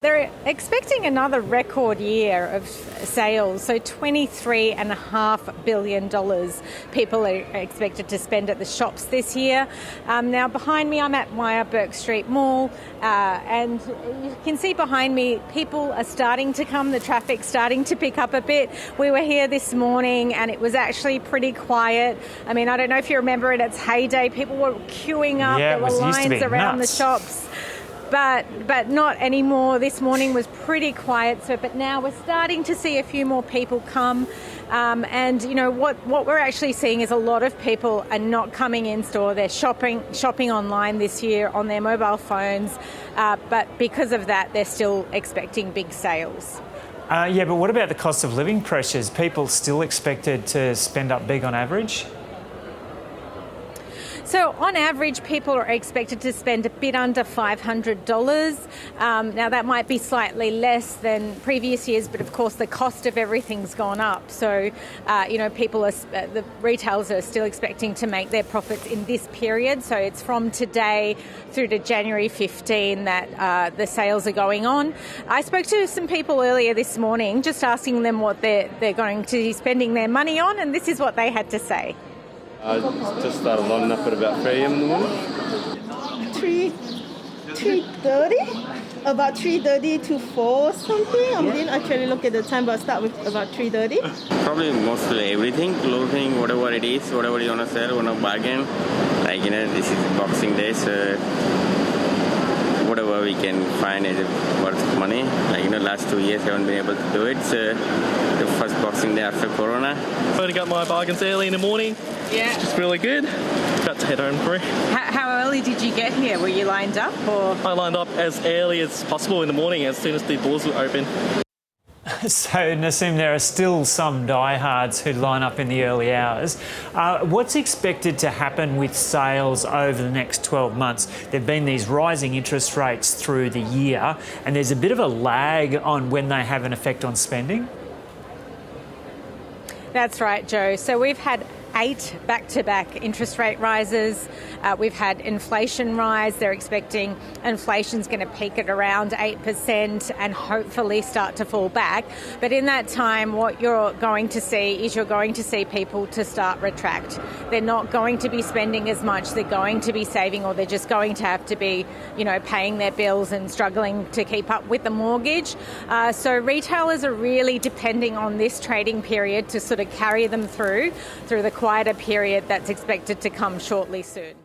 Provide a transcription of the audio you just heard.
They're expecting another record year of sales, so $23.5 billion people are expected to spend at the shops this year. Now behind me I'm at Myer Burke Street Mall and you can see behind me people are starting to come, the traffic's starting to pick up a bit. We were here this morning and it was actually pretty quiet. I mean, I don't know if you remember in its heyday, people were queuing up, there were lines around the shops. But not anymore. This morning was pretty quiet. But now we're starting to see a few more people come. And you know what we're actually seeing is a lot of people are not coming in store. They're shopping online this year on their mobile phones. But because of that, they're still expecting big sales. Yeah, but what about the cost of living pressures? People still expected to spend up big on average? So on average, people are expected to spend a bit under $500. Now that might be slightly less than previous years, but of course the cost of everything's gone up. So, the retailers are still expecting to make their profits in this period. So it's from today through to January 15 that the sales are going on. I spoke to some people earlier this morning, just asking them what they're going to be spending their money on, and this is what they had to say. I just started lining up at about 3 a.m. in the morning. 3:30? About 3:30 to 4 something. I didn't actually look at the time, but I start with about 3:30. Probably mostly everything, clothing, whatever it is, whatever you want to sell, want to bargain. Like, this is Boxing Day, so whatever we can find is worth money. Like, last 2 years haven't been able to do it. So the first Boxing Day after Corona. I only got my bargains early in the morning. Yeah. Which is really good. About to head home through. How early did you get here? Were you lined up or? I lined up as early as possible in the morning, as soon as the doors were open. So, Nassim, there are still some diehards who line up in the early hours. What's expected to happen with sales over the next 12 months? There have been these rising interest rates through the year, and there's a bit of a lag on when they have an effect on spending. That's right, Joe. So we've had 8 back-to-back interest rate rises. We've had inflation rise. They're expecting inflation's going to peak at around 8% and hopefully start to fall back. But in that time, what you're going to see is people to start retract. They're not going to be spending as much. They're going to be saving, or they're just going to have to be, paying their bills and struggling to keep up with the mortgage. So retailers are really depending on this trading period to sort of carry them through the quieter period that's expected to come shortly soon.